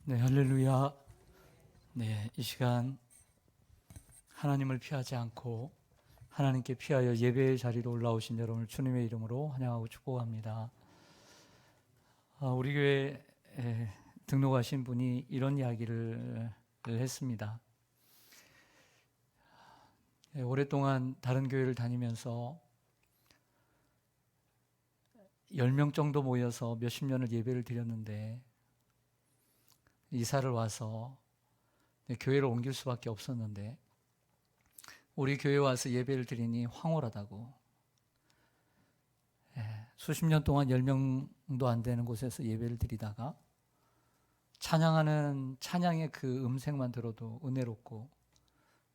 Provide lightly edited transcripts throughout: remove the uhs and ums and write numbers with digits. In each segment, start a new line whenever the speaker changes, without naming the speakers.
네, 할렐루야. 네, 이 시간 하나님을 피하지 않고 하나님께 피하여 예배의 자리로 올라오신 여러분을 주님의 이름으로 환영하고 축복합니다. 우리 교회에 등록하신 분이 이런 이야기를 했습니다. 오랫동안 다른 교회를 다니면서 10명 정도 모여서 몇십 년을 예배를 드렸는데 이사를 와서 교회를 옮길 수밖에 없었는데 우리 교회에 와서 예배를 드리니 황홀하다고. 수십 년 동안 10명도 안 되는 곳에서 예배를 드리다가 찬양하는 찬양의 그 음색만 들어도 은혜롭고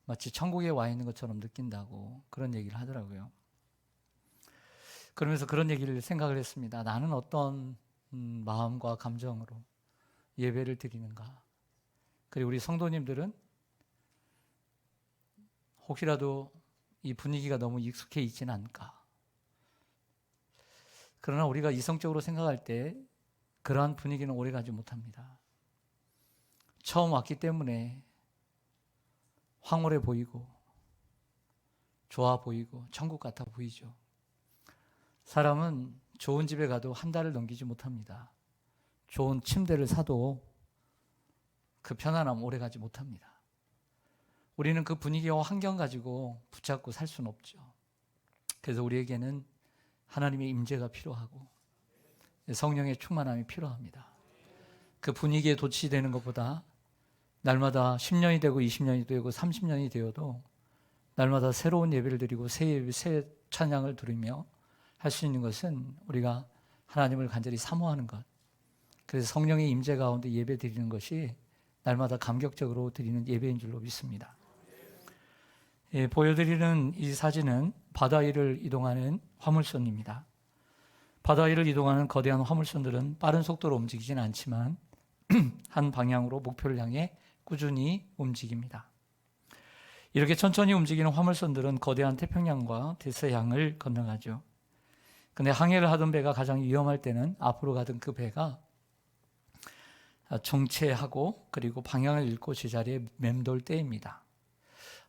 마치 천국에 와 있는 것처럼 느낀다고 그런 얘기를 하더라고요. 그러면서 그런 얘기를 생각을 했습니다. 나는 어떤 마음과 감정으로 예배를 드리는가. 그리고 우리 성도님들은 혹시라도 이 분위기가 너무 익숙해 있지는 않을까. 그러나 우리가 이성적으로 생각할 때 그러한 분위기는 오래가지 못합니다. 처음 왔기 때문에 황홀해 보이고 좋아 보이고 천국 같아 보이죠. 사람은 좋은 집에 가도 한 달을 넘기지 못합니다. 좋은 침대를 사도 그 편안함 오래가지 못합니다. 우리는 그 분위기와 환경 가지고 붙잡고 살 수는 없죠. 그래서 우리에게는 하나님의 임재가 필요하고 성령의 충만함이 필요합니다. 그 분위기에 도취되는 것보다 날마다 10년이 되고 20년이 되고 30년이 되어도 날마다 새로운 예배를 드리고 새 찬양을 들으며 할 수 있는 것은 우리가 하나님을 간절히 사모하는 것. 그래서 성령의 임재 가운데 예배 드리는 것이 날마다 감격적으로 드리는 예배인 줄로 믿습니다. 보여드리는 이 사진은 바다 위를 이동하는 화물선입니다. 바다 위를 이동하는 거대한 화물선들은 빠른 속도로 움직이지는 않지만 한 방향으로 목표를 향해 꾸준히 움직입니다. 이렇게 천천히 움직이는 화물선들은 거대한 태평양과 대서양을 건너가죠. 근데 항해를 하던 배가 가장 위험할 때는 앞으로 가던 그 배가 정체하고 그리고 방향을 잃고 제자리에 맴돌 때입니다.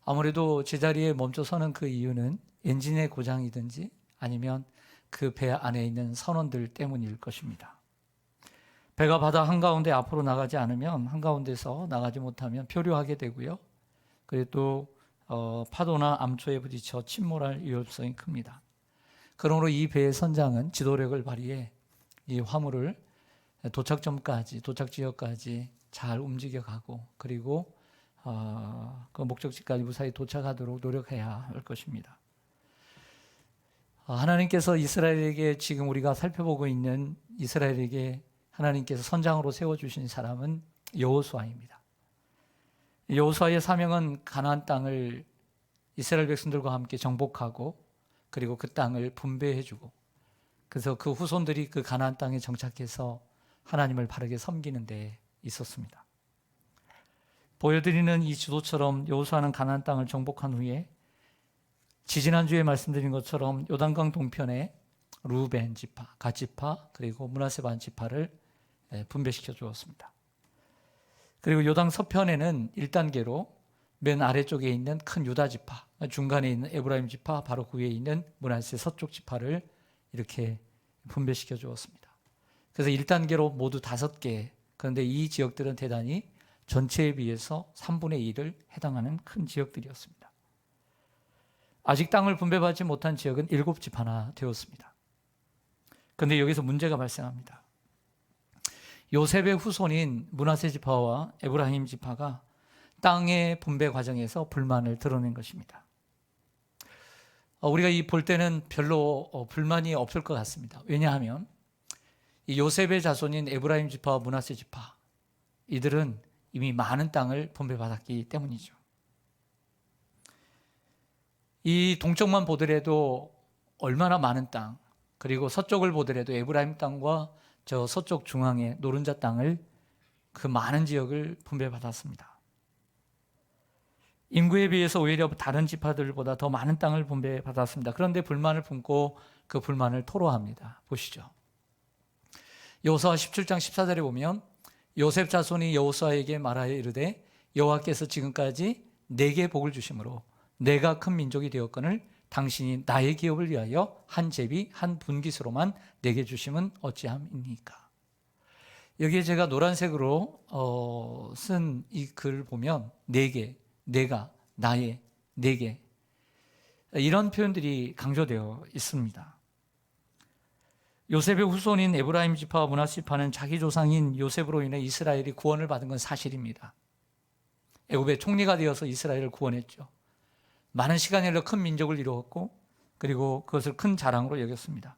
아무래도 제자리에 멈춰 서는 그 이유는 엔진의 고장이든지 아니면 그 배 안에 있는 선원들 때문일 것입니다. 배가 바다 한가운데 앞으로 나가지 않으면 한가운데서 나가지 못하면 표류하게 되고요. 그리고 또 파도나 암초에 부딪혀 침몰할 위험성이 큽니다. 그러므로 이 배의 선장은 지도력을 발휘해 이 화물을 도착 지역까지 잘 움직여가고 그리고 그 목적지까지 무사히 도착하도록 노력해야 할 것입니다. 하나님께서 이스라엘에게 지금 우리가 살펴보고 있는 이스라엘에게 하나님께서 선장으로 세워주신 사람은 여호수아입니다. 여호수아의 사명은 가나안 땅을 이스라엘 백성들과 함께 정복하고 그리고 그 땅을 분배해주고 그래서 그 후손들이 그 가나안 땅에 정착해서 하나님을 바르게 섬기는 데 있었습니다. 보여드리는 이 지도처럼 여호수아는 가나안 땅을 정복한 후에 지지난주에 말씀드린 것처럼 요단강 동편에 루벤 지파, 갓 지파 그리고 므낫세 반 지파를 분배시켜 주었습니다. 그리고 요단 서편에는 1단계로 맨 아래쪽에 있는 큰 유다 지파, 중간에 있는 에브라임 지파, 바로 그 위에 있는 므낫세 서쪽 지파를 이렇게 분배시켜 주었습니다. 그래서 1단계로 모두 5개, 그런데 이 지역들은 대단히 전체에 비해서 3분의 1을 해당하는 큰 지역들이었습니다. 아직 땅을 분배받지 못한 지역은 7지파나 되었습니다. 그런데 여기서 문제가 발생합니다. 요셉의 후손인 므낫세 지파와 에브라임 지파가 땅의 분배 과정에서 불만을 드러낸 것입니다. 우리가 이 볼 때는 별로 불만이 없을 것 같습니다. 왜냐하면 이 요셉의 자손인 에브라임 지파와 므낫세 지파 이들은 이미 많은 땅을 분배받았기 때문이죠. 이 동쪽만 보더라도 얼마나 많은 땅, 그리고 서쪽을 보더라도 에브라임 땅과 저 서쪽 중앙의 노른자 땅을 그 많은 지역을 분배받았습니다. 인구에 비해서 오히려 다른 지파들보다 더 많은 땅을 분배받았습니다. 그런데 불만을 품고 그 불만을 토로합니다. 보시죠. 여호수아 17장 14절에 보면 요셉 자손이 여호수아에게 말하여 이르되 여호와께서 지금까지 내게 복을 주심으로 내가 큰 민족이 되었거늘 당신이 나의 기업을 위하여 한 제비 한 분깃으로만 내게 주심은 어찌함입니까? 여기에 제가 노란색으로 쓴 이 글 보면 내게, 내가, 나의, 내게 이런 표현들이 강조되어 있습니다. 요셉의 후손인 에브라임 지파와 므낫세 지파는 자기 조상인 요셉으로 인해 이스라엘이 구원을 받은 건 사실입니다. 애굽의 총리가 되어서 이스라엘을 구원했죠. 많은 시간이 흘러 큰 민족을 이루었고 그리고 그것을 큰 자랑으로 여겼습니다.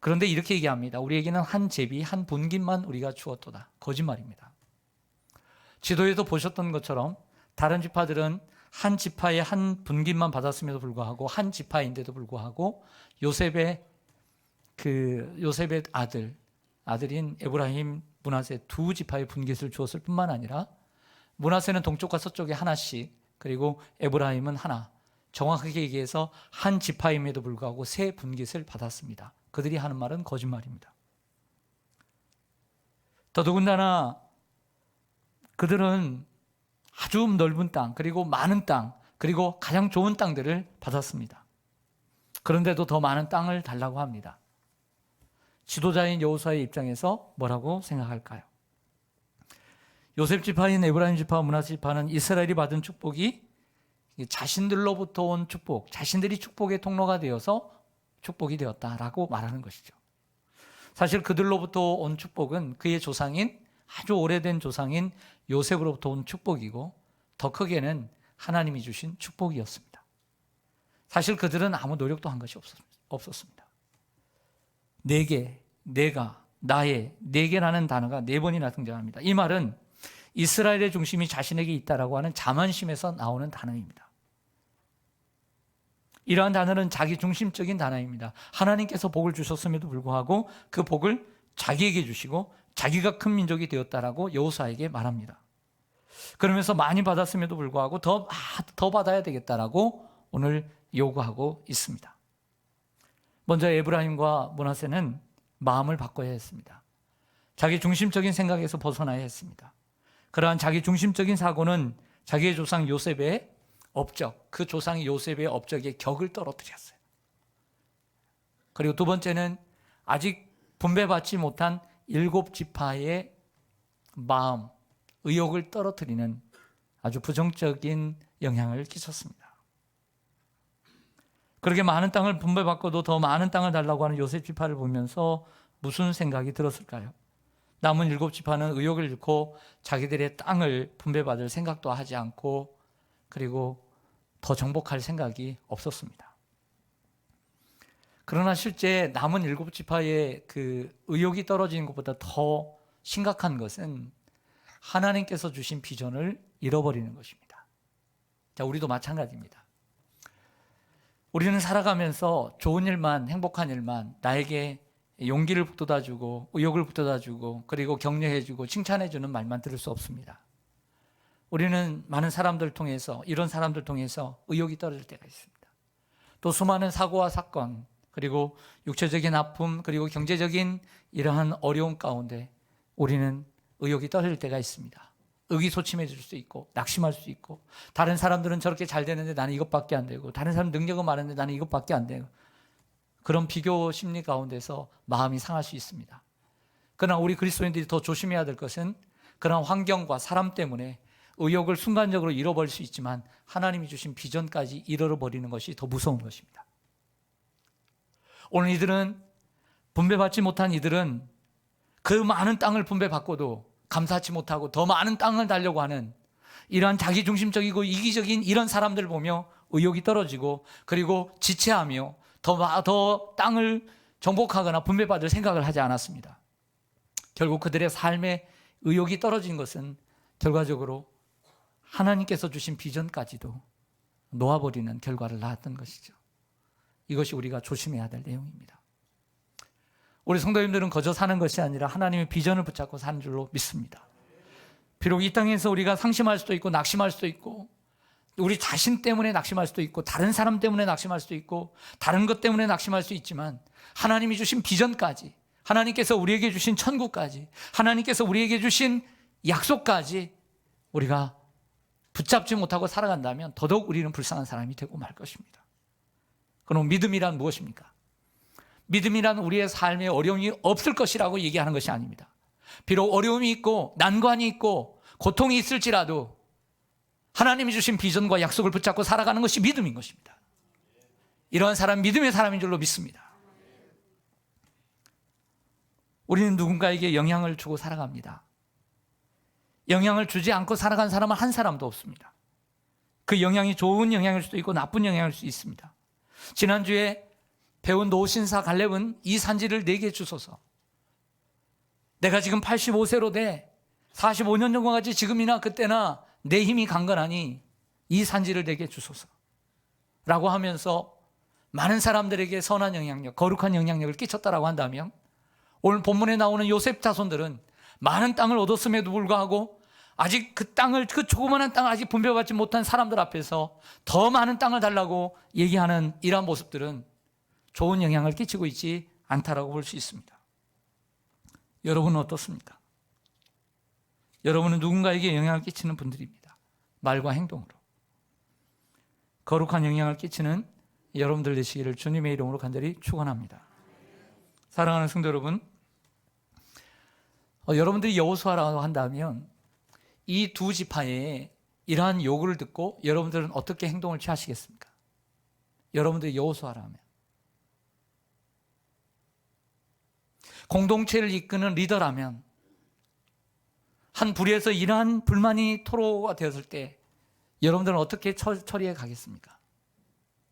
그런데 이렇게 얘기합니다. 우리에게는 한 제비 한 분깃만 우리가 주었도다. 거짓말입니다. 지도에도 보셨던 것처럼 다른 지파들은 한 지파의 한 분깃만 받았음에도 불구하고 한 지파인데도 불구하고 요셉의 아들인 에브라임, 므낫세 두 지파의 분깃을 주었을 뿐만 아니라 므낫세는 동쪽과 서쪽에 하나씩 그리고 에브라임은 하나, 정확하게 얘기해서 한 지파임에도 불구하고 세 분깃을 받았습니다. 그들이 하는 말은 거짓말입니다. 더더군다나 그들은 아주 넓은 땅 그리고 많은 땅 그리고 가장 좋은 땅들을 받았습니다. 그런데도 더 많은 땅을 달라고 합니다. 지도자인 여호수아의 입장에서 뭐라고 생각할까요? 요셉 지파인 에브라임 지파와 므낫세 지파는 이스라엘이 받은 축복이 자신들로부터 온 축복, 자신들이 축복의 통로가 되어서 축복이 되었다라고 말하는 것이죠. 사실 그들로부터 온 축복은 그의 조상인 아주 오래된 조상인 요셉으로부터 온 축복이고 더 크게는 하나님이 주신 축복이었습니다. 사실 그들은 아무 노력도 한 것이 없었습니다. 내게, 내가, 나의, 내게라는 단어가 4번이나 등장합니다. 이 말은 이스라엘의 중심이 자신에게 있다라고 하는 자만심에서 나오는 단어입니다. 이러한 단어는 자기 중심적인 단어입니다. 하나님께서 복을 주셨음에도 불구하고 그 복을 자기에게 주시고 자기가 큰 민족이 되었다라고 여호수아에게 말합니다. 그러면서 많이 받았음에도 불구하고 더 받아야 되겠다라고 오늘 요구하고 있습니다. 먼저 에브라임과 므낫세는 마음을 바꿔야 했습니다. 자기 중심적인 생각에서 벗어나야 했습니다. 그러한 자기 중심적인 사고는 자기의 조상 요셉의 업적, 그 조상 요셉의 업적의 격을 떨어뜨렸어요. 그리고 두 번째는 아직 분배받지 못한 7지파의 마음, 의욕을 떨어뜨리는 아주 부정적인 영향을 끼쳤습니다. 그렇게 많은 땅을 분배받고도 더 많은 땅을 달라고 하는 요셉 지파를 보면서 무슨 생각이 들었을까요? 남은 7지파는 의욕을 잃고 자기들의 땅을 분배받을 생각도 하지 않고 그리고 더 정복할 생각이 없었습니다. 그러나 실제 남은 7지파의 그 의욕이 떨어지는 것보다 더 심각한 것은 하나님께서 주신 비전을 잃어버리는 것입니다. 자, 우리도 마찬가지입니다. 우리는 살아가면서 좋은 일만, 행복한 일만, 나에게 용기를 북돋아주고 의욕을 북돋아주고 그리고 격려해주고 칭찬해주는 말만 들을 수 없습니다. 우리는 많은 사람들 통해서 이런 사람들 통해서 의욕이 떨어질 때가 있습니다. 또 수많은 사고와 사건 그리고 육체적인 아픔 그리고 경제적인 이러한 어려움 가운데 우리는 의욕이 떨어질 때가 있습니다. 의기소침해질 수 있고 낙심할 수 있고 다른 사람들은 저렇게 잘 되는데 나는 이것밖에 안 되고 다른 사람은 능력은 많은데 나는 이것밖에 안 되고 그런 비교 심리 가운데서 마음이 상할 수 있습니다. 그러나 우리 그리스도인들이 더 조심해야 될 것은 그런 환경과 사람 때문에 의욕을 순간적으로 잃어버릴 수 있지만 하나님이 주신 비전까지 잃어버리는 것이 더 무서운 것입니다. 오늘 이들은 분배받지 못한 이들은 그 많은 땅을 분배받고도 감사치 못하고 더 많은 땅을 달려고 하는 이러한 자기중심적이고 이기적인 이런 사람들을 보며 의욕이 떨어지고 그리고 지체하며 더 땅을 정복하거나 분배받을 생각을 하지 않았습니다. 결국 그들의 삶의 의욕이 떨어진 것은 결과적으로 하나님께서 주신 비전까지도 놓아버리는 결과를 낳았던 것이죠. 이것이 우리가 조심해야 될 내용입니다. 우리 성도님들은 거저 사는 것이 아니라 하나님의 비전을 붙잡고 사는 줄로 믿습니다. 비록 이 땅에서 우리가 상심할 수도 있고 낙심할 수도 있고 우리 자신 때문에 낙심할 수도 있고 다른 사람 때문에 낙심할 수도 있고 다른 것 때문에 낙심할 수 있지만 하나님이 주신 비전까지 하나님께서 우리에게 주신 천국까지 하나님께서 우리에게 주신 약속까지 우리가 붙잡지 못하고 살아간다면 더더욱 우리는 불쌍한 사람이 되고 말 것입니다. 그럼 믿음이란 무엇입니까? 믿음이란 우리의 삶에 어려움이 없을 것이라고 얘기하는 것이 아닙니다. 비록 어려움이 있고 난관이 있고 고통이 있을지라도 하나님이 주신 비전과 약속을 붙잡고 살아가는 것이 믿음인 것입니다. 이러한 사람 믿음의 사람인 줄로 믿습니다. 우리는 누군가에게 영향을 주고 살아갑니다. 영향을 주지 않고 살아간 사람은 한 사람도 없습니다. 그 영향이 좋은 영향일 수도 있고 나쁜 영향일 수 있습니다. 지난주에 배운 노신사 갈렙은 이 산지를 내게 주소서. 내가 지금 85세로 돼 45년 전까지 지금이나 그때나 내 힘이 강건하니 이 산지를 내게 주소서 라고 하면서 많은 사람들에게 선한 영향력, 거룩한 영향력을 끼쳤다라고 한다면, 오늘 본문에 나오는 요셉 자손들은 많은 땅을 얻었음에도 불구하고 아직 그 땅을, 그 조그마한 땅을 아직 분배받지 못한 사람들 앞에서 더 많은 땅을 달라고 얘기하는 이러한 모습들은 좋은 영향을 끼치고 있지 않다라고 볼 수 있습니다. 여러분은 어떻습니까? 여러분은 누군가에게 영향을 끼치는 분들입니다. 말과 행동으로. 거룩한 영향을 끼치는 여러분들 되시기를 주님의 이름으로 간절히 축원합니다. 사랑하는 성도 여러분, 여러분들이 여호수아라고 한다면 이 두 지파의 이러한 요구를 듣고 여러분들은 어떻게 행동을 취하시겠습니까? 여러분들이 여호수아라면, 공동체를 이끄는 리더라면, 한 부리에서 이러한 불만이 토로가 되었을 때 여러분들은 어떻게 처리해 가겠습니까?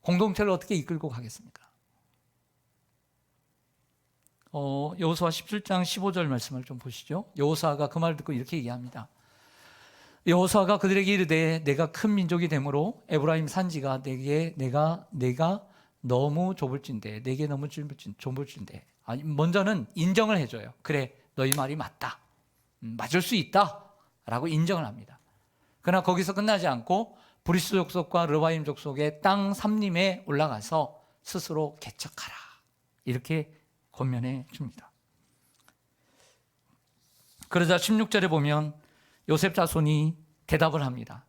공동체를 어떻게 이끌고 가겠습니까? 여호수아 17장 15절 말씀을 좀 보시죠. 여호수아가 그 말을 듣고 이렇게 얘기합니다. 여호수아가 그들에게 이르되 내가 큰 민족이 되므로 에브라임 산지가 내가 너무 좁을진대, 내게 너무 좁을진대. 먼저는 인정을 해줘요. 그래, 너희 말이 맞다, 맞을 수 있다 라고 인정을 합니다. 그러나 거기서 끝나지 않고 브리스 족속과 르바임 족속의 땅 삼림에 올라가서 스스로 개척하라, 이렇게 권면해 줍니다. 그러자 16절에 보면 요셉 자손이 대답을 합니다.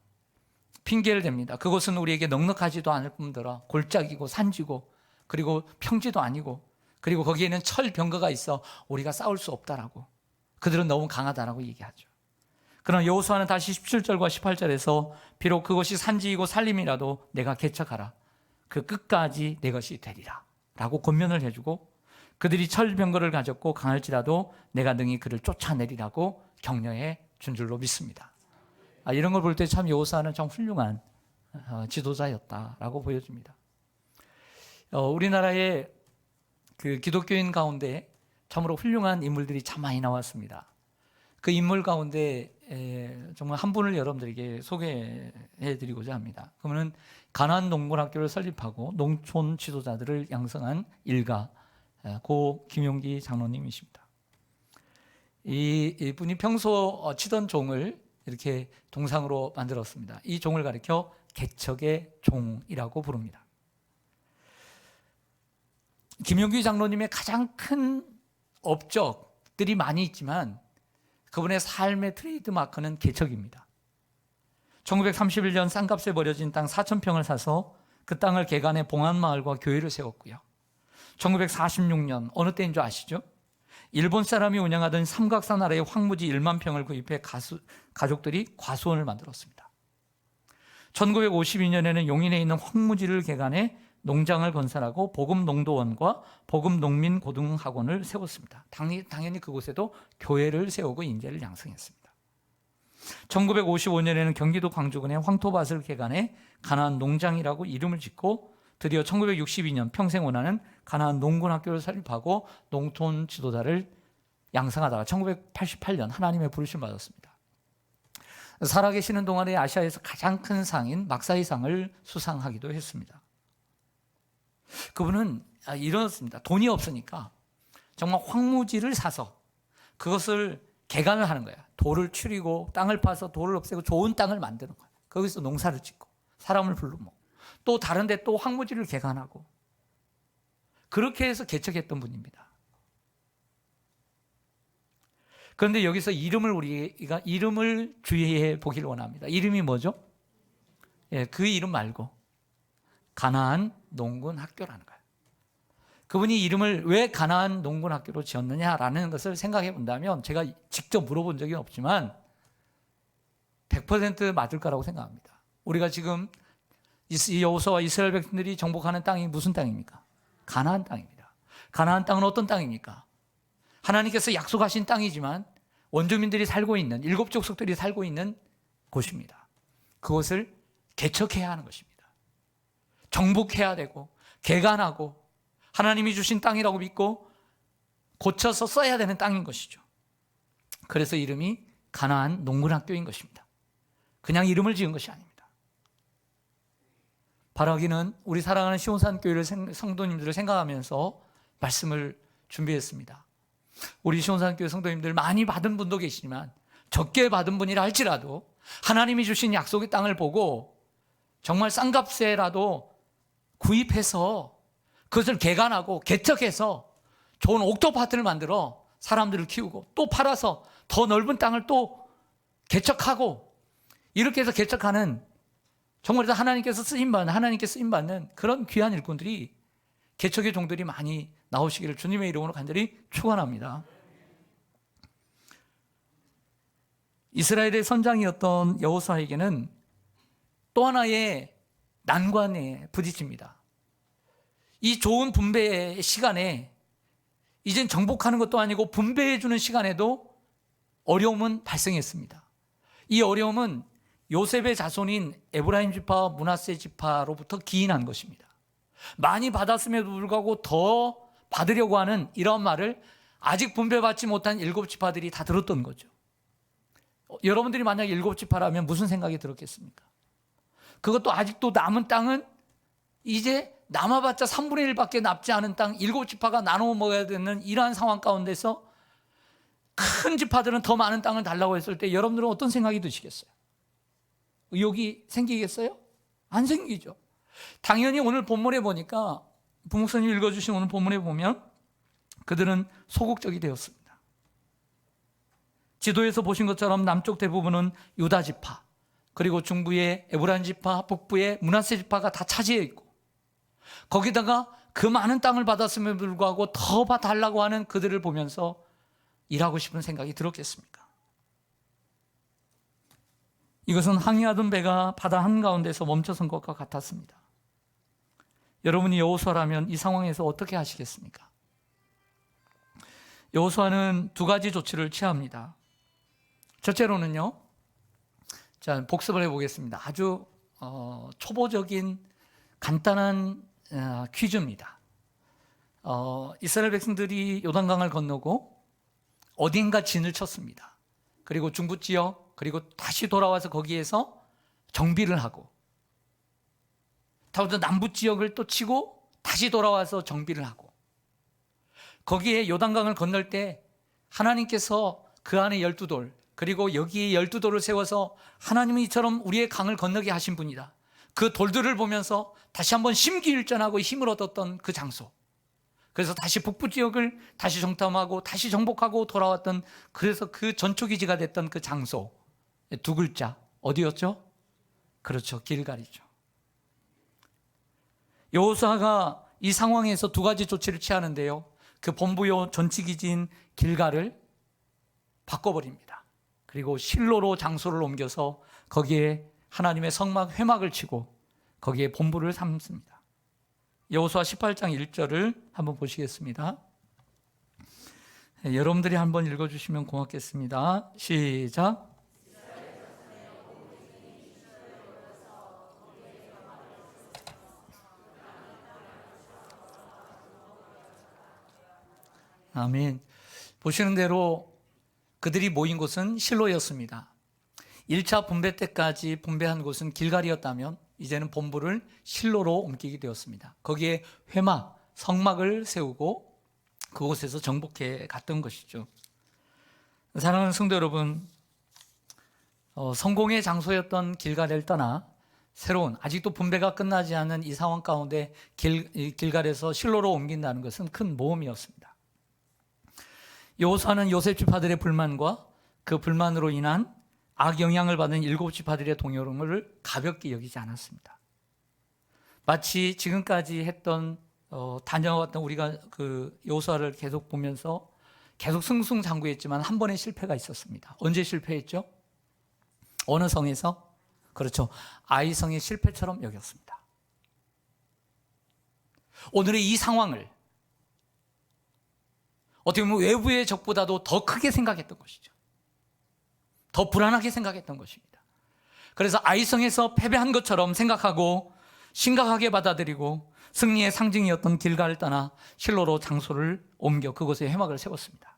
핑계를 댑니다. 그곳은 우리에게 넉넉하지도 않을 뿐더러 골짜기고 산지고 그리고 평지도 아니고, 그리고 거기에는 철 병거가 있어 우리가 싸울 수 없다라고, 그들은 너무 강하다라고 얘기하죠. 그러나 여호수아는 다시 17절과 18절에서 비록 그것이 산지이고 산림이라도 내가 개척하라, 그 끝까지 내 것이 되리라 라고 권면을 해주고, 그들이 철병거를 가졌고 강할지라도 내가 능히 그를 쫓아내리라고 격려해 준 줄로 믿습니다. 이런 걸 볼 때 참 여호수아는 참 훌륭한 지도자였다라고 보여집니다. 우리나라의 그 기독교인 가운데 참으로 훌륭한 인물들이 참 많이 나왔습니다. 그 인물 가운데 정말 한 분을 여러분들에게 소개해 드리고자 합니다. 그러면 가나안 농군학교를 설립하고 농촌 지도자들을 양성한 일가 고 김용기 장로님이십니다. 이분이 평소 치던 종을 이렇게 동상으로 만들었습니다. 이 종을 가리켜 개척의 종이라고 부릅니다. 김용기 장로님의 가장 큰 업적들이 많이 있지만 그분의 삶의 트레이드 마크는 개척입니다. 1931년 싼값에 버려진 땅 4,000평을 사서 그 땅을 개간해 봉안마을과 교회를 세웠고요. 1946년 어느 때인 줄 아시죠? 일본 사람이 운영하던 삼각산 아래에 황무지 1만 평을 구입해 가족들이 과수원을 만들었습니다. 1952년에는 용인에 있는 황무지를 개간해 농장을 건설하고 복음농도원과 복음농민고등학원을 세웠습니다. 당연히 그곳에도 교회를 세우고 인재를 양성했습니다. 1955년에는 경기도 광주군에 황토밭을 개간해 가나안 농장이라고 이름을 짓고 드디어 1962년 평생 원하는 가나안 농군학교를 설립하고 농촌 지도자를 양성하다가 1988년 하나님의 부르심을 받았습니다. 살아계시는 동안에 아시아에서 가장 큰 상인 막사이상을 수상하기도 했습니다. 그분은 이렇습니다. 돈이 없으니까 정말 황무지를 사서 그것을 개간을 하는 거야. 돌을 추리고 땅을 파서 돌을 없애고 좋은 땅을 만드는 거야. 거기서 농사를 짓고 사람을 불러먹고 또 다른 데 또 황무지를 개간하고 그렇게 해서 개척했던 분입니다. 그런데 여기서 우리가 이름을 주의해 보기를 원합니다. 이름이 뭐죠? 예, 그 이름 말고 가나안 농군 학교라는 거예요. 그분이 이름을 왜 가나안 농군 학교로 지었느냐라는 것을 생각해 본다면, 제가 직접 물어본 적이 없지만 100% 맞을 거라고 생각합니다. 우리가 지금 여호수아와 이스라엘 백성들이 정복하는 땅이 무슨 땅입니까? 가나안 땅입니다. 가나안 땅은 어떤 땅입니까? 하나님께서 약속하신 땅이지만 원주민들이 살고 있는, 7족속들이 살고 있는 곳입니다. 그것을 개척해야 하는 것입니다. 정복해야 되고 개간하고 하나님이 주신 땅이라고 믿고 고쳐서 써야 되는 땅인 것이죠. 그래서 이름이 가나안 농군학교인 것입니다. 그냥 이름을 지은 것이 아닙니다. 바라기는 우리 사랑하는 시온산교회를 성도님들을 생각하면서 말씀을 준비했습니다. 우리 시온산교회 성도님들 많이 받은 분도 계시지만 적게 받은 분이라 할지라도 하나님이 주신 약속의 땅을 보고 정말 싼 값에라도 구입해서 그것을 개간하고 개척해서 좋은 옥토파트를 만들어 사람들을 키우고 또 팔아서 더 넓은 땅을 또 개척하고 이렇게 해서 개척하는, 정말 하나님께서 쓰임받는 그런 귀한 일꾼들이, 개척의 종들이 많이 나오시기를 주님의 이름으로 간절히 축원합니다. 이스라엘의 선장이었던 여호수아에게는 또 하나의 난관에 부딪힙니다. 이 좋은 분배의 시간에, 이젠 정복하는 것도 아니고 분배해 주는 시간에도 어려움은 발생했습니다. 이 어려움은 요셉의 자손인 에브라임 지파와 므낫세 지파로부터 기인한 것입니다. 많이 받았음에도 불구하고 더 받으려고 하는 이런 말을 아직 분배받지 못한 7지파들이 다 들었던 거죠. 여러분들이 만약 7지파라면 무슨 생각이 들었겠습니까? 그것도 아직도 남은 땅은 이제 남아봤자 3분의 1밖에 남지 않은 땅 7지파가 나눠 먹어야 되는 이러한 상황 가운데서 큰 지파들은 더 많은 땅을 달라고 했을 때 여러분들은 어떤 생각이 드시겠어요? 의욕이 생기겠어요? 안 생기죠. 당연히 오늘 본문에 보니까, 부목사님 읽어주신 오늘 본문에 보면 그들은 소극적이 되었습니다. 지도에서 보신 것처럼 남쪽 대부분은 유다 지파, 그리고 중부의 에브라임 지파, 북부의 므낫세 지파가 다 차지해 있고, 거기다가 그 많은 땅을 받았음에도 불구하고 더 달라고 하는 그들을 보면서 일하고 싶은 생각이 들었겠습니까? 이것은 항해하던 배가 바다 한가운데서 멈춰선 것과 같았습니다. 여러분이 여호수아라면 이 상황에서 어떻게 하시겠습니까? 여호수아는 2가지 조치를 취합니다. 첫째로는요, 자, 복습을 해보겠습니다. 아주 초보적인 간단한 퀴즈입니다. 이스라엘 백성들이 요단강을 건너고 어딘가 진을 쳤습니다. 그리고 중부 지역, 그리고 다시 돌아와서 거기에서 정비를 하고, 다음부터 남부 지역을 또 치고 다시 돌아와서 정비를 하고, 거기에 요단강을 건널 때 하나님께서 그 안에 12돌, 그리고 여기에 12돌을 세워서 하나님이 이처럼 우리의 강을 건너게 하신 분이다. 그 돌들을 보면서 다시 한번 심기일전하고 힘을 얻었던 그 장소, 그래서 다시 북부 지역을 다시 정탐하고 다시 정복하고 돌아왔던, 그래서 그 전초기지가 됐던 그 장소, 2글자 어디였죠? 그렇죠, 길갈이죠. 여호수아가 이 상황에서 2가지 조치를 취하는데요, 그 본부요 전치기지인 길갈을 바꿔버립니다. 그리고 실로로 장소를 옮겨서 거기에 하나님의 성막 회막을 치고 거기에 본부를 삼습니다. 여호수아 18장 1절을 한번 보시겠습니다. 여러분들이 한번 읽어주시면 고맙겠습니다. 시작. 아멘. 보시는 대로 그들이 모인 곳은 실로였습니다. 1차 분배 때까지 분배한 곳은 길갈이었다면 이제는 본부를 실로로 옮기게 되었습니다. 거기에 회막, 성막을 세우고 그곳에서 정복해 갔던 것이죠. 사랑하는 성도 여러분, 성공의 장소였던 길갈을 떠나 새로운, 아직도 분배가 끝나지 않은 이 상황 가운데 길갈에서 실로로 옮긴다는 것은 큰 모험이었습니다. 여호수아는 요셉 지파들의 불만과 그 불만으로 인한 악영향을 받은 7지파들의 동요를 가볍게 여기지 않았습니다. 마치 지금까지 했던 다녀왔던 우리가 그 여호수아를 계속 보면서 계속 승승장구했지만 한 번의 실패가 있었습니다. 언제 실패했죠? 어느 성에서? 그렇죠. 아이성의 실패처럼 여겼습니다. 오늘의 이 상황을 어떻게 보면 외부의 적보다도 더 크게 생각했던 것이죠. 더 불안하게 생각했던 것입니다. 그래서 아이성에서 패배한 것처럼 생각하고 심각하게 받아들이고 승리의 상징이었던 길가를 떠나 실로로 장소를 옮겨 그곳에 회막을 세웠습니다.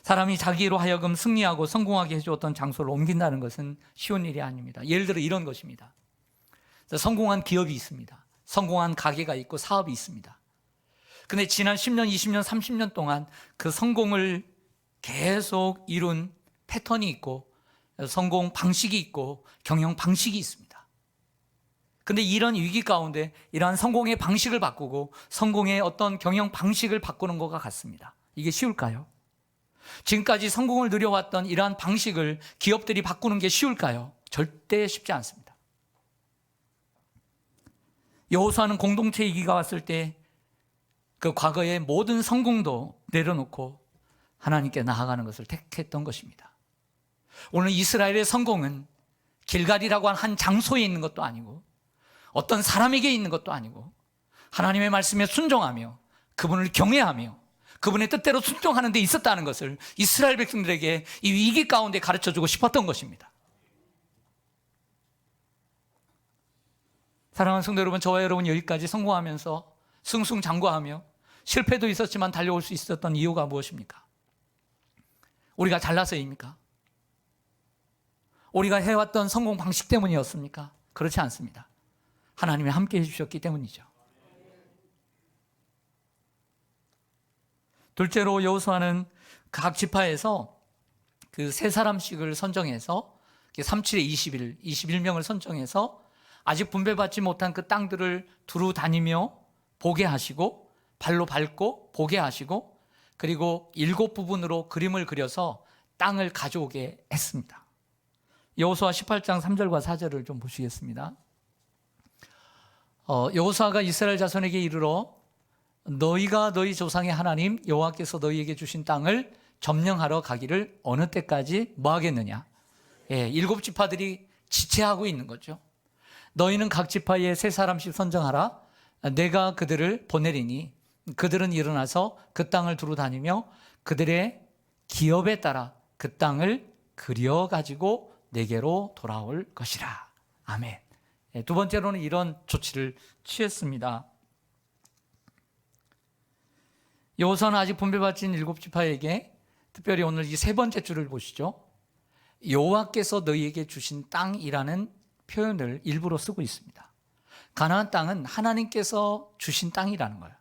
사람이 자기로 하여금 승리하고 성공하게 해주었던 장소를 옮긴다는 것은 쉬운 일이 아닙니다. 예를 들어 이런 것입니다. 성공한 기업이 있습니다. 성공한 가게가 있고 사업이 있습니다. 근데 지난 10년, 20년, 30년 동안 그 성공을 계속 이룬 패턴이 있고 성공 방식이 있고 경영 방식이 있습니다. 근데 이런 위기 가운데 이러한 성공의 방식을 바꾸고 성공의 어떤 경영 방식을 바꾸는 것과 같습니다. 이게 쉬울까요? 지금까지 성공을 누려왔던 이러한 방식을 기업들이 바꾸는 게 쉬울까요? 절대 쉽지 않습니다. 여호수아는 공동체 위기가 왔을 때 그 과거의 모든 성공도 내려놓고 하나님께 나아가는 것을 택했던 것입니다. 오늘 이스라엘의 성공은 길갈이라고 한 장소에 있는 것도 아니고 어떤 사람에게 있는 것도 아니고 하나님의 말씀에 순종하며 그분을 경외하며 그분의 뜻대로 순종하는 데 있었다는 것을 이스라엘 백성들에게 이 위기 가운데 가르쳐주고 싶었던 것입니다. 사랑하는 성도 여러분, 저와 여러분 여기까지 성공하면서 승승장구하며 실패도 있었지만 달려올 수 있었던 이유가 무엇입니까? 우리가 잘나서입니까? 우리가 해왔던 성공 방식 때문이었습니까? 그렇지 않습니다. 하나님이 함께 해주셨기 때문이죠. 둘째로 여호수아는 각 지파에서 그 세 사람씩을 선정해서 37에 21명을 선정해서 아직 분배받지 못한 그 땅들을 두루 다니며 보게 하시고 발로 밟고 보게 하시고 그리고 7부분으로 그림을 그려서 땅을 가져오게 했습니다. 여호수아 18장 3절과 4절을 좀 보시겠습니다. 여호수아가 이스라엘 자손에게 이르러 너희가 너희 조상의 하나님 여호와께서 너희에게 주신 땅을 점령하러 가기를 어느 때까지 뭐 하겠느냐? 7지파들이 지체하고 있는 거죠. 너희는 각 지파에 3사람씩 선정하라. 내가 그들을 보내리니 그들은 일어나서 그 땅을 두루 다니며 그들의 기업에 따라 그 땅을 그려가지고 내게로 돌아올 것이라. 아멘. 두 번째로는 이런 조치를 취했습니다. 여호수아는 아직 분배받진 7지파에게 특별히 오늘 이 세 번째 줄을 보시죠. 여호와께서 너희에게 주신 땅이라는 표현을 일부러 쓰고 있습니다. 가나안 땅은 하나님께서 주신 땅이라는 거예요.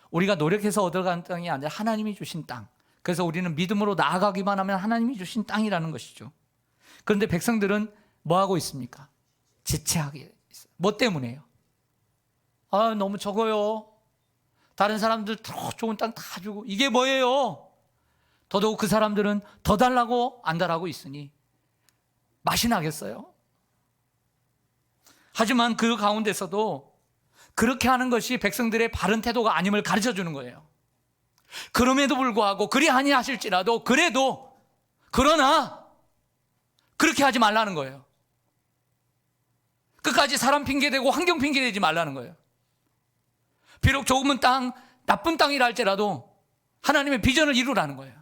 우리가 노력해서 얻어가는 땅이 아니라 하나님이 주신 땅. 그래서 우리는 믿음으로 나아가기만 하면 하나님이 주신 땅이라는 것이죠. 그런데 백성들은 뭐 하고 있습니까? 지체하게 있어요. 뭐 때문에요? 너무 적어요. 다른 사람들 더 좋은 땅 다 주고 이게 뭐예요? 더더욱 그 사람들은 더 달라고 안 달라고 있으니 맛이 나겠어요? 하지만 그 가운데서도 그렇게 하는 것이 백성들의 바른 태도가 아님을 가르쳐 주는 거예요. 그럼에도 불구하고 그리 아니하실지라도 그러나 그렇게 하지 말라는 거예요. 끝까지 사람 핑계대고 환경 핑계대지 말라는 거예요. 비록 조금은 나쁜 땅이라 할지라도 하나님의 비전을 이루라는 거예요.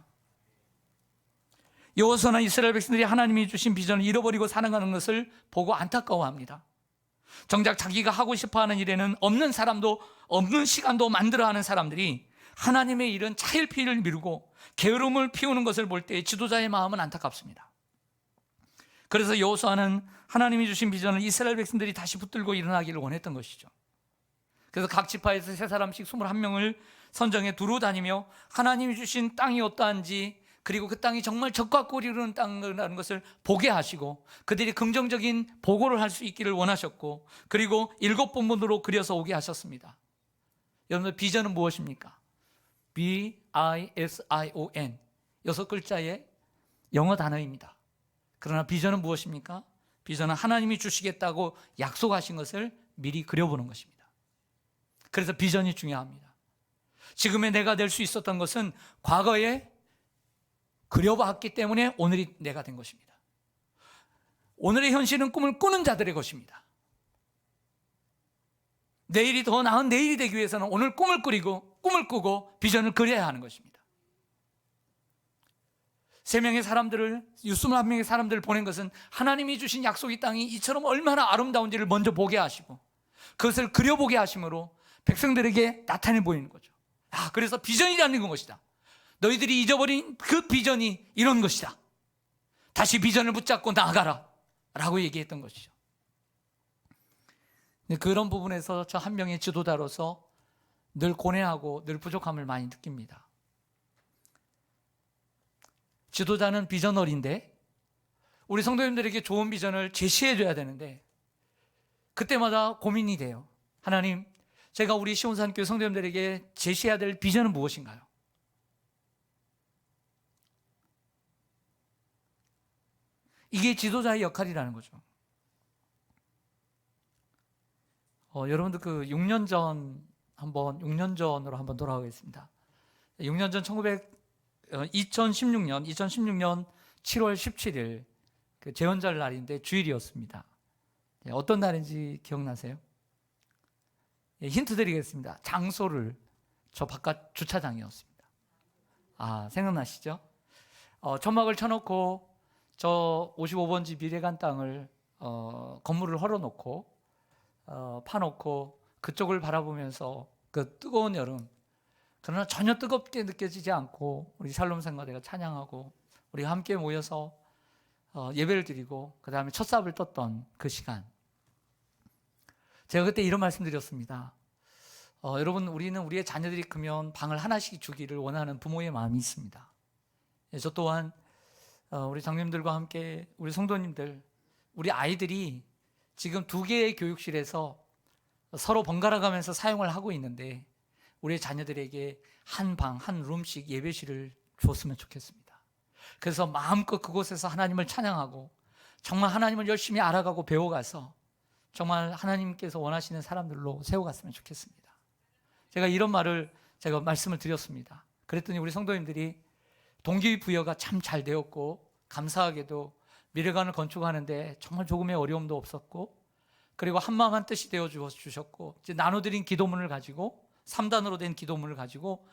여호수아는 이스라엘 백성들이 하나님이 주신 비전을 잃어버리고 살아가는 것을 보고 안타까워합니다. 정작 자기가 하고 싶어하는 일에는 없는 사람도 없는 시간도 만들어하는 사람들이 하나님의 일은 차일피일 미루고 게으름을 피우는 것을 볼 때 지도자의 마음은 안타깝습니다. 그래서 여호수아는 하나님이 주신 비전을 이스라엘 백성들이 다시 붙들고 일어나기를 원했던 것이죠. 그래서 각 지파에서 3사람씩 21명을 선정해 두루 다니며 하나님이 주신 땅이 어떠한지 그리고 그 땅이 정말 적과 꿀이 흐르는 땅이라는 것을 보게 하시고 그들이 긍정적인 보고를 할 수 있기를 원하셨고 그리고 7본문으로 그려서 오게 하셨습니다. 여러분들 비전은 무엇입니까? BISION 6글자의 영어 단어입니다. 그러나 비전은 무엇입니까? 비전은 하나님이 주시겠다고 약속하신 것을 미리 그려보는 것입니다. 그래서 비전이 중요합니다. 지금의 내가 될 수 있었던 것은 과거에 그려봤기 때문에 오늘이 내가 된 것입니다. 오늘의 현실은 꿈을 꾸는 자들의 것입니다. 내일이 더 나은 내일이 되기 위해서는 오늘 꿈을 꾸고 비전을 그려야 하는 것입니다. 3명의 사람들을, 61명의 사람들을 보낸 것은 하나님이 주신 약속의 땅이 이처럼 얼마나 아름다운지를 먼저 보게 하시고 그것을 그려보게 하심으로 백성들에게 나타내 보이는 거죠. 그래서 비전이라는 것이다. 너희들이 잊어버린 그 비전이 이런 것이다. 다시 비전을 붙잡고 나아가라 라고 얘기했던 것이죠. 그런 부분에서 저 한 명의 지도자로서 늘 고뇌하고 늘 부족함을 많이 느낍니다. 지도자는 비저널인데 우리 성도님들에게 좋은 비전을 제시해 줘야 되는데 그때마다 고민이 돼요. 하나님, 제가 우리 시온산교회 성도님들에게 제시해야 될 비전은 무엇인가요? 이게 지도자의 역할이라는 거죠. 여러분들 6년 전으로 한번 돌아가겠습니다. 6년 전 2016년 7월 17일 그 제헌절 날인데 주일이었습니다. 어떤 날인지 기억나세요? 힌트 드리겠습니다. 장소를 저 바깥 주차장이었습니다. 생각나시죠? 천막을 쳐놓고 저 55번지 미래관 땅을 건물을 헐어놓고 파놓고 그쪽을 바라보면서 그 뜨거운 여름, 그러나 전혀 뜨겁게 느껴지지 않고 우리 샬롬 생가대가 찬양하고 우리가 함께 모여서 예배를 드리고 그 다음에 첫 삽을 떴던 그 시간, 제가 그때 이런 말씀 드렸습니다. 여러분, 우리는 우리의 자녀들이 크면 방을 하나씩 주기를 원하는 부모의 마음이 있습니다. 저 또한 우리 장님들과 함께 우리 성도님들, 우리 아이들이 지금 2개의 교육실에서 서로 번갈아 가면서 사용을 하고 있는데 우리 자녀들에게 한 방, 한 룸씩 예배실을 줬으면 좋겠습니다. 그래서 마음껏 그곳에서 하나님을 찬양하고 정말 하나님을 열심히 알아가고 배워가서 정말 하나님께서 원하시는 사람들로 세워갔으면 좋겠습니다. 제가 이런 말씀을 드렸습니다. 그랬더니 우리 성도님들이 동기부여가 참 잘 되었고 감사하게도 미래관을 건축하는데 정말 조금의 어려움도 없었고 그리고 한마음 한뜻이 되어 주셨고 이제 나눠드린 기도문을 가지고 3단으로 된 기도문을 가지고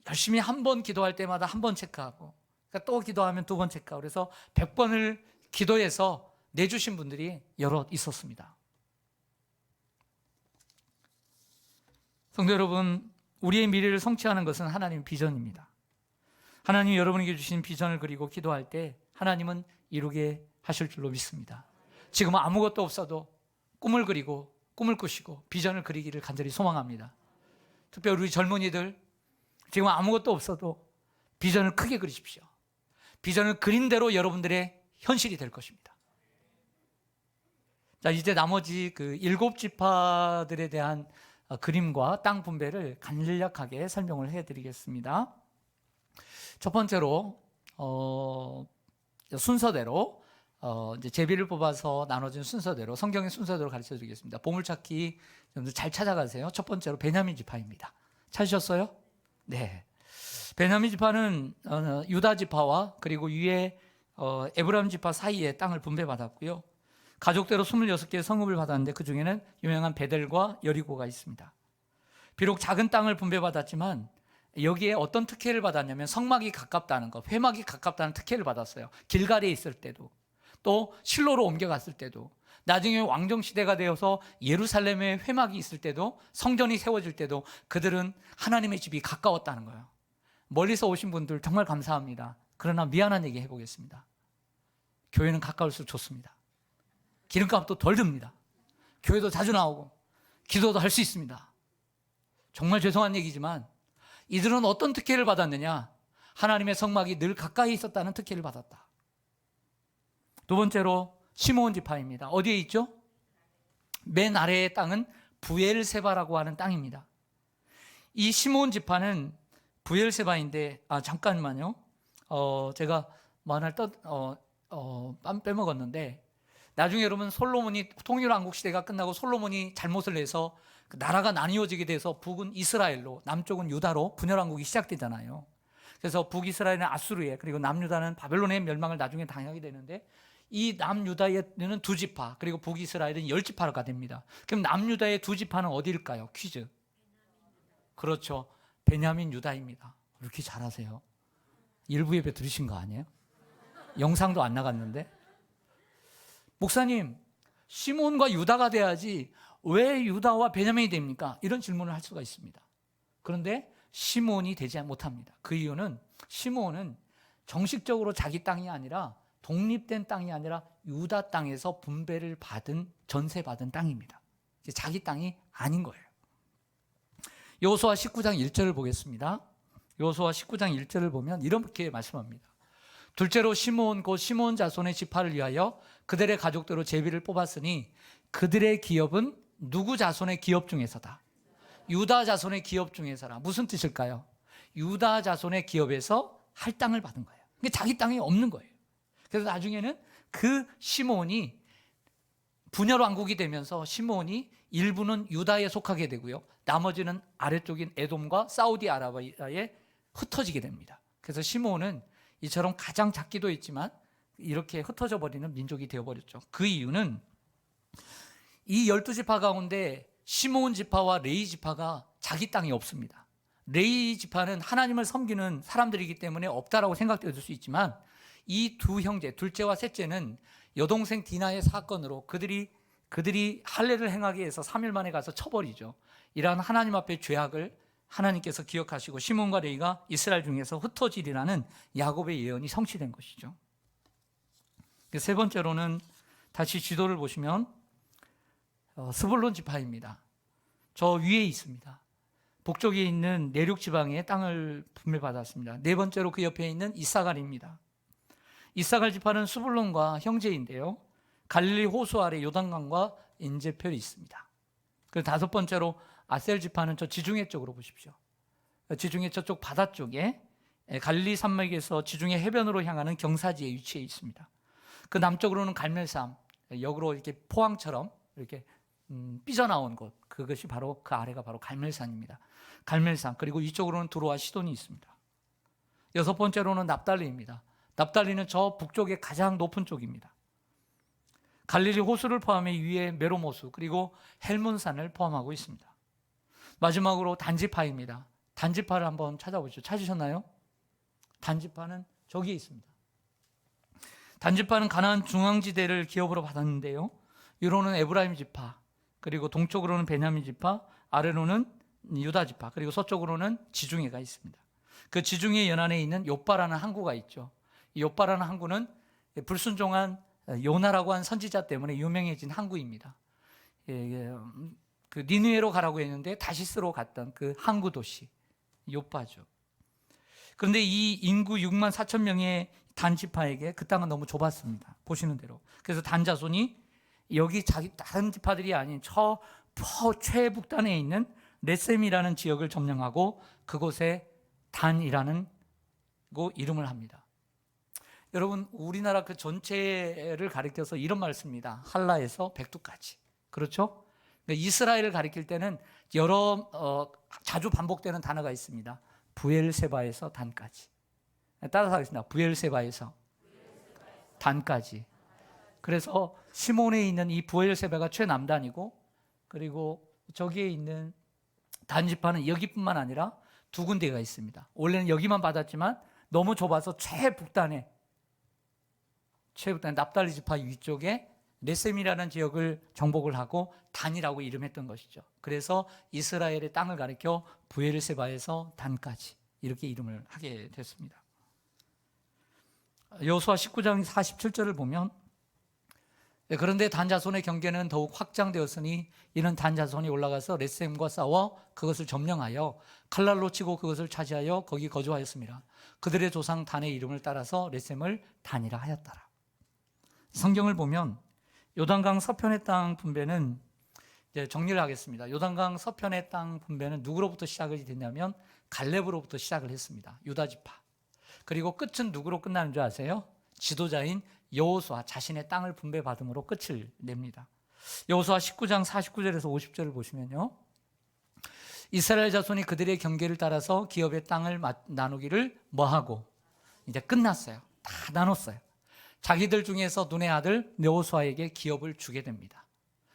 열심히 한 번 기도할 때마다 한 번 체크하고 그러니까 또 기도하면 2번 체크하고 그래서 100번을 기도해서 내주신 분들이 여럿 있었습니다. 성도 여러분, 우리의 미래를 성취하는 것은 하나님의 비전입니다. 하나님이 여러분에게 주신 비전을 그리고 기도할 때 하나님은 이루게 하실 줄로 믿습니다. 지금 아무것도 없어도 꿈을 그리고 꿈을 꾸시고 비전을 그리기를 간절히 소망합니다. 특별히 우리 젊은이들, 지금 아무것도 없어도 비전을 크게 그리십시오. 비전을 그린 대로 여러분들의 현실이 될 것입니다. 자, 이제 나머지 7지파들에 대한 그림과 땅 분배를 간략하게 설명을 해드리겠습니다. 첫 번째로 순서대로 이제 제비를 뽑아서 나눠진 순서대로 성경의 순서대로 가르쳐 드리겠습니다. 보물찾기 여러분들 잘 찾아가세요. 첫 번째로 베냐민 지파입니다. 찾으셨어요? 네. 베냐민 지파는 유다 지파와 그리고 위에 에브라임 지파 사이에 땅을 분배받았고요. 가족대로 26개의 성읍을 받았는데 그 중에는 유명한 베델과 여리고가 있습니다. 비록 작은 땅을 분배받았지만 여기에 어떤 특혜를 받았냐면 성막이 가깝다는 것, 회막이 가깝다는 특혜를 받았어요. 길갈에 있을 때도 또 실로로 옮겨갔을 때도 나중에 왕정시대가 되어서 예루살렘에 회막이 있을 때도 성전이 세워질 때도 그들은 하나님의 집이 가까웠다는 거예요. 멀리서 오신 분들 정말 감사합니다. 그러나 미안한 얘기 해보겠습니다. 교회는 가까울수록 좋습니다. 기름값도 덜 듭니다. 교회도 자주 나오고 기도도 할 수 있습니다. 정말 죄송한 얘기지만 이들은 어떤 특혜를 받았느냐? 하나님의 성막이 늘 가까이 있었다는 특혜를 받았다. 두 번째로 시므온 지파입니다. 어디에 있죠? 맨 아래의 땅은 부엘세바라고 하는 땅입니다. 이 시므온 지파는 부엘세바인데 잠깐만요. 제가 만날 빰 빼먹었는데 나중에 여러분 솔로몬이 통일왕국 시대가 끝나고 솔로몬이 잘못을 해서 그 나라가 나뉘어지게 돼서 북은 이스라엘로 남쪽은 유다로 분열왕국이 시작되잖아요. 그래서 북이스라엘은 아수르에 그리고 남유다는 바벨론의 멸망을 나중에 당하게 되는데 이 남유다에는 두 지파 그리고 북이스라엘은 10지파가 됩니다. 그럼 남유다의 두 지파는 어디일까요? 퀴즈. 그렇죠. 베냐민 유다입니다. 이렇게 잘하세요. 일부 예배 들으신 거 아니에요? 영상도 안 나갔는데. 목사님, 시몬과 유다가 돼야지 왜 유다와 베냐민이 됩니까? 이런 질문을 할 수가 있습니다. 그런데 시몬이 되지 못합니다. 그 이유는 시몬은 정식적으로 자기 땅이 아니라 독립된 땅이 아니라 유다 땅에서 분배를 받은 전세받은 땅입니다. 자기 땅이 아닌 거예요. 여호수아 19장 1절을 보겠습니다. 여호수아 19장 1절을 보면 이렇게 말씀합니다. 둘째로 시몬 곧 시몬 자손의 지파를 위하여 그들의 가족대로 제비를 뽑았으니 그들의 기업은 누구 자손의 기업 중에서다. 유다 자손의 기업 중에서라. 무슨 뜻일까요? 유다 자손의 기업에서 할당을 받은 거예요. 그러니까 자기 땅이 없는 거예요. 그래서 나중에는 그 시몬이 분열 왕국이 되면서 시몬이 일부는 유다에 속하게 되고요. 나머지는 아래쪽인 에돔과 사우디아라비아에 흩어지게 됩니다. 그래서 시몬은 이처럼 가장 작기도 했지만 이렇게 흩어져 버리는 민족이 되어버렸죠. 그 이유는 이 12지파 가운데 시몬 지파와 레위 지파가 자기 땅이 없습니다. 레위 지파는 하나님을 섬기는 사람들이기 때문에 없다라고 생각될 수 있지만 이 두 형제, 둘째와 셋째는 여동생 디나의 사건으로 그들이 할례를 행하게 해서 3일 만에 가서 쳐버리죠. 이러한 하나님 앞에 죄악을 하나님께서 기억하시고 시몬과 레위가 이스라엘 중에서 흩어지리라는 야곱의 예언이 성취된 것이죠. 세 번째로는 다시 지도를 보시면 스불론 지파입니다. 저 위에 있습니다. 북쪽에 있는 내륙 지방의 땅을 분배받았습니다. 네 번째로 그 옆에 있는 이사갈입니다. 이사갈 지파는 스불론과 형제인데요. 갈릴리 호수 아래 요단강과 인제펠이 있습니다. 그리고 다섯 번째로 아셀 지파는 저 지중해 쪽으로 보십시오. 지중해 저쪽 바다 쪽에 갈릴리 산맥에서 지중해 해변으로 향하는 경사지에 위치해 있습니다. 그 남쪽으로는 갈멜산, 역으로 이렇게 포항처럼 이렇게 삐져나온 곳, 그것이 바로 그 아래가 바로 갈멜산입니다. 갈멜산, 그리고 이쪽으로는 두로와 시돈이 있습니다. 여섯 번째로는 납달리입니다. 납달리는 저 북쪽의 가장 높은 쪽입니다. 갈릴리 호수를 포함해 위에 메로모수 그리고 헬몬산을 포함하고 있습니다. 마지막으로 단지파입니다. 단지파를 한번 찾아보시죠. 찾으셨나요? 단지파는 저기에 있습니다. 단지파는 가나안 중앙지대를 기업으로 받았는데요. 위로는 에브라임 지파, 그리고 동쪽으로는 베냐민 지파, 아래로는 유다 지파, 그리고 서쪽으로는 지중해가 있습니다. 그 지중해 연안에 있는 욥바라는 항구가 있죠. 이 욥바라는 항구는 불순종한 요나라고 한 선지자 때문에 유명해진 항구입니다. 그 니느웨로 가라고 했는데 다시스로 갔던 그 항구 도시 욥바죠. 그런데 이 인구 6만 4천 명의 단 지파에게 그 땅은 너무 좁았습니다. 보시는 대로. 그래서 단 자손이 여기 다른 지파들이 아닌 저 최북단에 있는 레셈이라는 지역을 점령하고 그곳에 단이라는 이름을 합니다. 여러분, 우리나라 그 전체를 가리켜서 이런 말을 씁니다. 할라에서 백두까지. 그렇죠? 이스라엘을 가리킬 때는 자주 반복되는 단어가 있습니다. 부엘세바에서 단까지. 따라서 하겠습니다. 부엘세바에서 단까지. 그래서 시몬에 있는 이 부엘세바가 최남단이고, 그리고 저기에 있는 단지파는 여기뿐만 아니라 두 군데가 있습니다. 원래는 여기만 받았지만 너무 좁아서 최북단에 납달리 지파 위쪽에 레셈이라는 지역을 정복을 하고 단이라고 이름했던 것이죠. 그래서 이스라엘의 땅을 가리켜 부엘세바에서 단까지 이렇게 이름을 하게 됐습니다. 여호수아 19장 47절을 보면 그런데 단 자손의 경계는 더욱 확장되었으니 이는 단 자손이 올라가서 레셈과 싸워 그것을 점령하여 칼날로 치고 그것을 차지하여 거기 거주하였습니다. 그들의 조상 단의 이름을 따라서 레셈을 단이라 하였더라. 성경을 보면 요단강 서편의 땅 분배는 이제 정리를 하겠습니다. 요단강 서편의 땅 분배는 누구로부터 시작이 됐냐면 갈렙으로부터 시작을 했습니다. 유다 지파. 그리고 끝은 누구로 끝나는 줄 아세요? 지도자인 여호수아 자신의 땅을 분배받음으로 끝을 냅니다. 여호수아 19장 49절에서 50절을 보시면요, 이스라엘 자손이 그들의 경계를 따라서 기업의 땅을 나누기를 뭐하고 이제 끝났어요. 다 나눴어요. 자기들 중에서 눈의 아들 여호수아에게 기업을 주게 됩니다.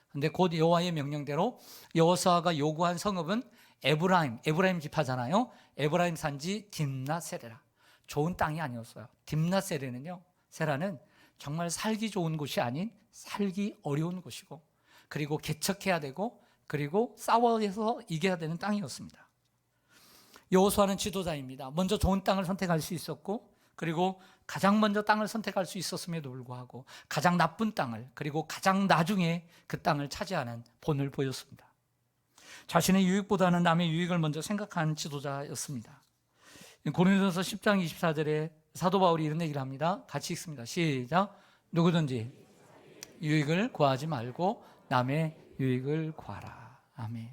그런데 곧 여호와의 명령대로 여호수아가 요구한 성읍은 에브라임 지파잖아요. 에브라임 산지 딥나세레라. 좋은 땅이 아니었어요. 딥나세레는요, 세라는 정말 살기 좋은 곳이 아닌 살기 어려운 곳이고, 그리고 개척해야 되고, 그리고 싸워서 이겨야 되는 땅이었습니다. 여호수아는 지도자입니다. 먼저 좋은 땅을 선택할 수 있었고, 그리고 가장 먼저 땅을 선택할 수 있었음에도 불구하고 가장 나쁜 땅을, 그리고 가장 나중에 그 땅을 차지하는 본을 보였습니다. 자신의 유익보다는 남의 유익을 먼저 생각한 지도자였습니다. 고린도전서 10장 24절에 사도 바울이 이런 얘기를 합니다. 같이 읽습니다. 시작. 누구든지 유익을 구하지 말고 남의 유익을 구하라. 아멘.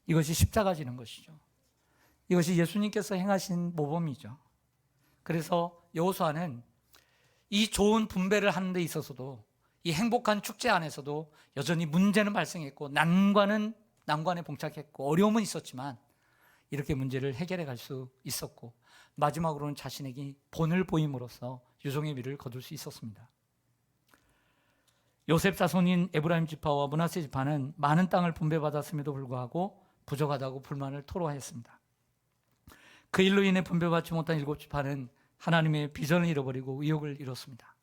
이것이 십자가 지는 것이죠. 이것이 예수님께서 행하신 모범이죠. 그래서 여호수아는 이 좋은 분배를 하는 데 있어서도, 이 행복한 축제 안에서도 여전히 문제는 발생했고, 난관에 봉착했고, 어려움은 있었지만 이렇게 문제를 해결해 갈 수 있었고, 마지막으로는 자신에게 본을 보임으로써 유종의 미를 거둘 수 있었습니다. 요셉 자손인 에브라임 지파와 므낫세 지파는 많은 땅을 분배받았음에도 불구하고 부족하다고 불만을 토로하였습니다. 그 일로 인해 분배받지 못한 7지파는 하나님의 비전을 잃어버리고 의욕을 잃었습니다.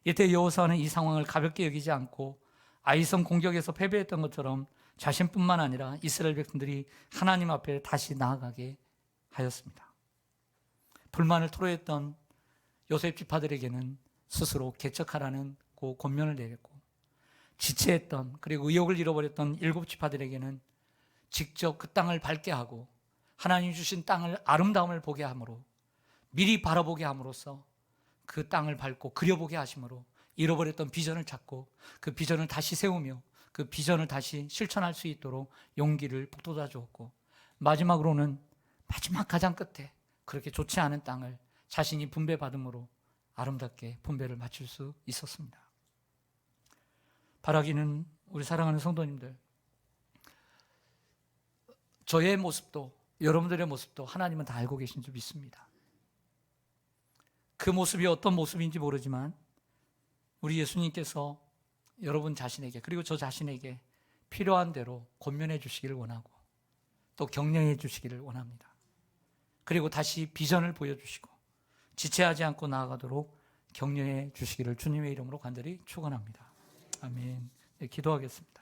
이때 여호수아는 이 상황을 가볍게 여기지 않고 아이성 공격에서 패배했던 것처럼 자신뿐만 아니라 이스라엘 백성들이 하나님 앞에 다시 나아가게 하였습니다. 불만을 토로했던 요셉 지파들에게는 스스로 개척하라는 권면을 내렸고, 지체했던, 그리고 의욕을 잃어버렸던 7지파들에게는 직접 그 땅을 밟게 하고 하나님 주신 땅을 아름다움을 보게 함으로, 미리 바라보게 함으로써 그 땅을 밟고 그려보게 하심으로 잃어버렸던 비전을 찾고 그 비전을 다시 세우며 그 비전을 다시 실천할 수 있도록 용기를 북돋아 주었고, 마지막으로는 마지막 가장 끝에 그렇게 좋지 않은 땅을 자신이 분배받음으로 아름답게 분배를 마칠 수 있었습니다. 바라기는 우리 사랑하는 성도님들, 저의 모습도 여러분들의 모습도 하나님은 다 알고 계신 줄 믿습니다. 그 모습이 어떤 모습인지 모르지만 우리 예수님께서 여러분 자신에게, 그리고 저 자신에게 필요한 대로 권면해 주시기를 원하고 또 격려해 주시기를 원합니다. 그리고 다시 비전을 보여주시고 지체하지 않고 나아가도록 격려해 주시기를 주님의 이름으로 간절히 축원합니다. 아멘. 네, 기도하겠습니다.